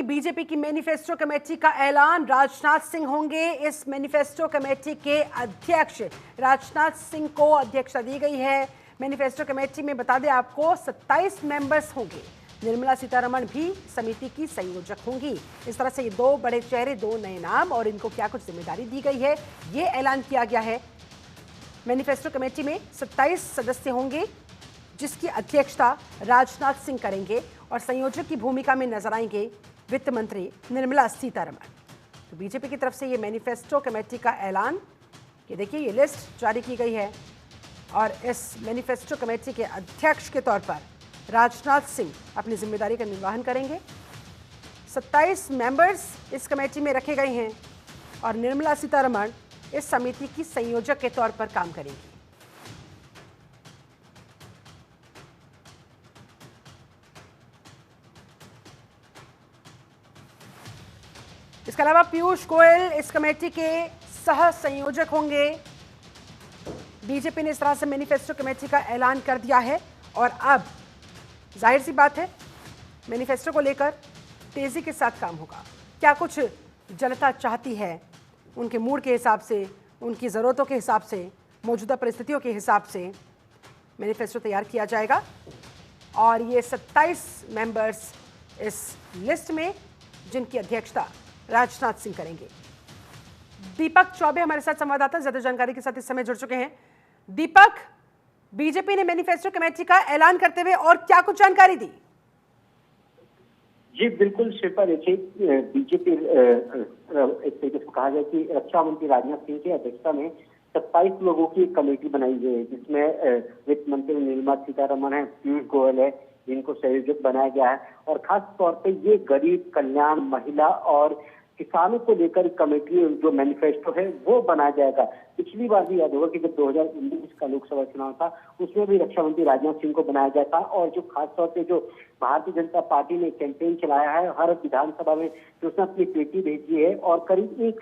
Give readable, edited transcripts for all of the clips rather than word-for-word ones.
BJP की manifesto committee का ऐलान। राजनाथ सिंह होंगे इस मैनिफेस्टो कमेटी के अध्यक्ष। राजनाथ सिंह को अध्यक्षता दी गई है। मैनिफेस्टो कमेटी में बता दें आपको 27 मेंबर्स होंगे। निर्मला सीतारमण भी समिति की संयोजक होंगी। इस तरह से ये दो बड़े चेहरे, दो नए नाम और इनको क्या कुछ जिम्मेदारी दी गई है, ये ऐलान किया गया है। मैनिफेस्टो कमेटी में 27 सदस्य होंगे जिसकी अध्यक्षता राजनाथ सिंह करेंगे और संयोजक की भूमिका में नजर आएंगे वित्त मंत्री निर्मला सीतारमण। तो बीजेपी की तरफ से ये मैनिफेस्टो कमेटी का ऐलान, ये देखिए ये लिस्ट जारी की गई है और इस मैनिफेस्टो कमेटी के अध्यक्ष के तौर पर राजनाथ सिंह अपनी जिम्मेदारी का निर्वहन करेंगे। 27 मेंबर्स इस कमेटी में रखे गए हैं और निर्मला सीतारमण इस समिति की संयोजक के तौर पर काम करेंगी। इसके अलावा पीयूष गोयल इस कमेटी के सह संयोजक होंगे। बीजेपी ने इस तरह से मैनिफेस्टो कमेटी का ऐलान कर दिया है और अब जाहिर सी बात है मैनिफेस्टो को लेकर तेजी के साथ काम होगा। क्या कुछ जनता चाहती है, उनके मूड के हिसाब से, उनकी ज़रूरतों के हिसाब से, मौजूदा परिस्थितियों के हिसाब से मैनिफेस्टो तैयार किया जाएगा और ये 27 मेंबर्स इस लिस्ट में जिनकी अध्यक्षता राजनाथ सिंह करेंगे। दीपक चौबे हमारे साथ संवाददाता ज्यादा जानकारी के साथ इस समय जुड़ चुके हैं। दीपक, बीजेपी ने मैनिफेस्टो कमेटी का ऐलान करते हुए और क्या कुछ जानकारी दी? जी बिल्कुल शिल्पा, देखिए बीजेपी एक तरीके से कहा जाए कि रक्षा मंत्री राजनाथ सिंह की अध्यक्षता में 27 लोगों की कमेटी बनाई गई है, जिसमें वित्त मंत्री निर्मला सीतारमण है, पीयूष गोयल है, जिनको संयोजक बनाया गया है और खास तौर पे ये गरीब कल्याण, महिला और किसानों को लेकर कमेटी जो मैनिफेस्टो है वो बनाया जाएगा। पिछली बार भी याद होगा कि जब 2019 का लोकसभा चुनाव था उसमें भी रक्षा मंत्री राजनाथ सिंह को बनाया गया था और जो खास तौर पे जो भारतीय जनता पार्टी ने कैंपेन चलाया है हर विधानसभा में, जो उसने अपनी पेटी भेजी है और करीब 1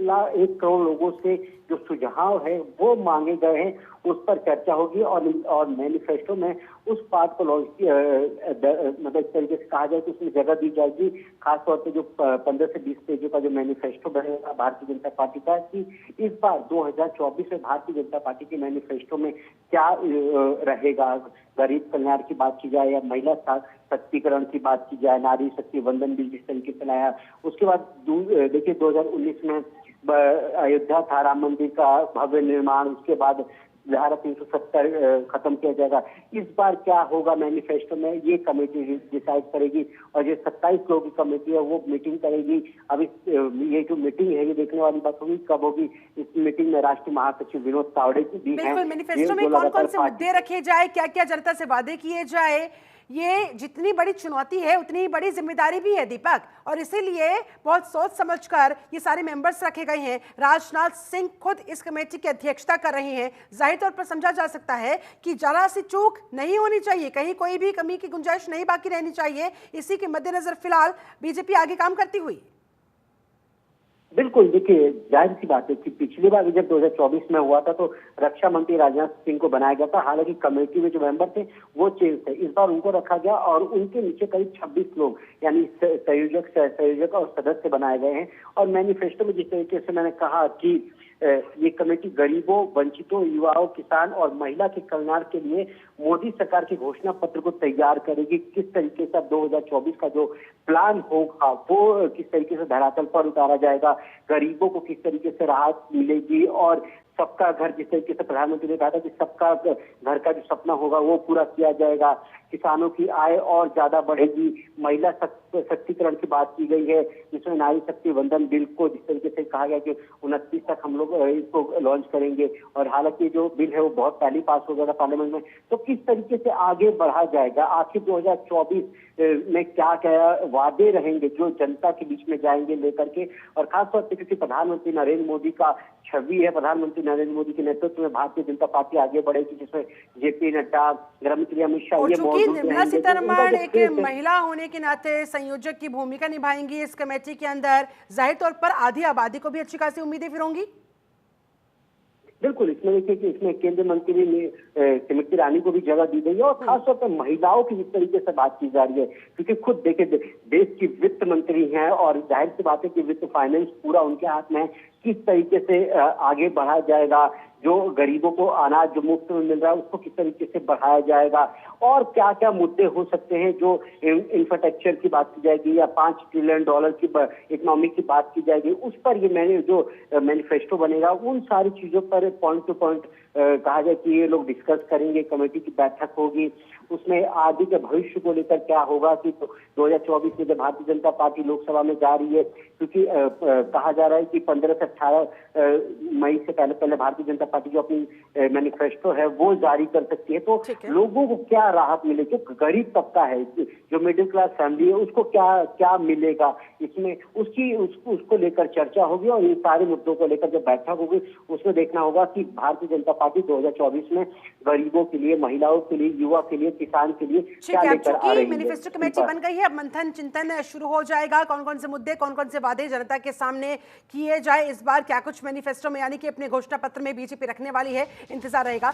करोड़ लोगों से जो सुझाव है वो मांगे गए हैं, उस पर चर्चा होगी और मैनिफेस्टो में उस बात को मतलब इस तरीके से कहा जाए कि उसमें जगह दी जाएगी। खासतौर पे जो 15 से 20 पेजों का जो मैनिफेस्टो बनेगा भारतीय जनता पार्टी का, कि इस बार 2024 में भारतीय जनता पार्टी के मैनिफेस्टो में क्या रहेगा। गरीब कल्याण की बात की जाए या महिला सशक्तिकरण की बात की जाए, नारी शक्ति वंदन बिल जिस तरीके से लाया। उसके बाद देखिए 2019 में अयोध्या था राम मंदिर का भव्य निर्माण, उसके बाद धारा 370 खत्म किया जाएगा। इस बार क्या होगा मैनिफेस्टो में, ये कमेटी डिसाइड करेगी और ये 27 लोगों की कमेटी है वो मीटिंग करेगी। अब ये जो मीटिंग है ये देखने वाली बात होगी कब होगी। इस मीटिंग में राष्ट्रीय महासचिव विनोद तावड़े भी हैं। बिल्कुल, मैनिफेस्टो में कौन कौन से मुद्दे रखे जाए, क्या क्या जनता से वादे किए जाए, ये जितनी बड़ी चुनौती है उतनी ही बड़ी जिम्मेदारी भी है दीपक, और इसीलिए बहुत सोच समझकर ये सारे मेंबर्स रखे गए हैं। राजनाथ सिंह खुद इस कमेटी की अध्यक्षता कर रहे हैं। जाहिर तौर पर समझा जा सकता है कि जरा सी चूक नहीं होनी चाहिए, कहीं कोई भी कमी की गुंजाइश नहीं बाकी रहनी चाहिए। इसी के मद्देनजर फिलहाल बीजेपी आगे काम करती हुई। बिल्कुल, देखिए जाहिर सी बात है कि पिछली बार जब 2024 में हुआ था तो रक्षा मंत्री राजनाथ सिंह को बनाया गया था। हालांकि कमेटी में जो मेंबर थे वो चेंज थे, इस बार उनको रखा गया और उनके नीचे करीब 26 लोग यानी संयोजक और सदस्य बनाए गए हैं। और मैनिफेस्टो में जिस तरीके से मैंने कहा कि ये कमेटी गरीबों, वंचितों, युवाओं, किसान और महिला के कल्याण के लिए मोदी सरकार के घोषणा पत्र को तैयार करेगी। किस तरीके से 2024 का जो प्लान होगा वो किस तरीके से धरातल पर उतारा जाएगा, गरीबों को किस तरीके से राहत मिलेगी और सबका घर, जिस तरीके से प्रधानमंत्री ने कहा था कि सबका घर का जो सपना होगा वो पूरा किया जाएगा। किसानों की आय और ज्यादा बढ़ेगी। महिला सशक्तिकरण की बात की गई है, जिसमें नारी शक्ति वंदन बिल को जिस तरीके से कहा गया कि 29 तक हम लोग इसको लॉन्च करेंगे। और हालांकि जो बिल है वो बहुत पहले पास हो गया था पार्लियामेंट में। तो किस तरीके से आगे बढ़ा जाएगा, आखिर 2024 में क्या क्या वादे रहेंगे जो जनता के बीच में जाएंगे लेकर के। और खासतौर पर क्योंकि प्रधानमंत्री नरेंद्र मोदी का छवि है, प्रधानमंत्री नरेंद्र मोदी के नेतृत्व में भारतीय जनता पार्टी आगे बढ़ेगी, जिसमें जेपी नड्डा, गृह मंत्री अमित शाह ये मौजूद रहेंगे। निर्मला सीतारमण एक महिला होने के नाते संयोजक की भूमिका निभाएंगी इस कमेटी के अंदर, जाहिर तौर पर आधी आबादी को भी अच्छी खासी उम्मीदें फिर होंगी। बिल्कुल, इसमें देखिए कि इसमें केंद्रीय मंत्री स्मृति ईरानी को भी जगह दी गई है और खासतौर पर महिलाओं की जिस तरीके से बात की जा रही है, क्योंकि खुद देखिए देश की वित्त मंत्री हैं और जाहिर सी बात है कि वित्त फाइनेंस पूरा उनके हाथ में है। किस तरीके से आगे बढ़ाया जाएगा, जो गरीबों को अनाज जो मुफ्त में मिल रहा है उसको किस तरीके से बढ़ाया जाएगा और क्या क्या मुद्दे हो सकते हैं, जो इंफ्रास्ट्रक्चर की बात की जाएगी या $5 ट्रिलियन की इकोनॉमी की बात की जाएगी, उस पर ये मैंने जो मैनिफेस्टो बनेगा उन सारी चीजों पर पॉइंट टू पॉइंट कहा जाए कि ये लोग डिस्कस करेंगे। कमेटी की बैठक होगी, उसमें आगे के भविष्य को लेकर क्या होगा कि 2024 में जब भारतीय जनता पार्टी लोकसभा में जा रही है, क्योंकि कहा जा रहा है कि 15 से 18 मई से पहले पहले भारतीय जनता पार्टी जो अपनी मैनिफेस्टो है वो जारी कर सकती है। तो लोगों को क्या राहत मिलेगी, जो गरीब तबका है, जो मिडिल क्लास फैमिली है, उसको क्या क्या मिलेगा इसमें, उसको लेकर चर्चा होगी और इन सारे मुद्दों को लेकर जब बैठक होगी उसमें देखना होगा कि भारतीय जनता पार्टी 2024 में गरीबों के लिए, महिलाओं के लिए, युवा के लिए, किसान के लिए क्या लेकर आ रही है। मैनिफेस्टो कमेटी बन गई है, अब मंथन चिंतन शुरू हो जाएगा। कौन कौन से मुद्दे, कौन कौन से वादे जनता के सामने किए जाए, इस बार क्या कुछ मैनिफेस्टो में यानी कि अपने घोषणा पत्र में बीजेपी रखने वाली है, इंतजार रहेगा।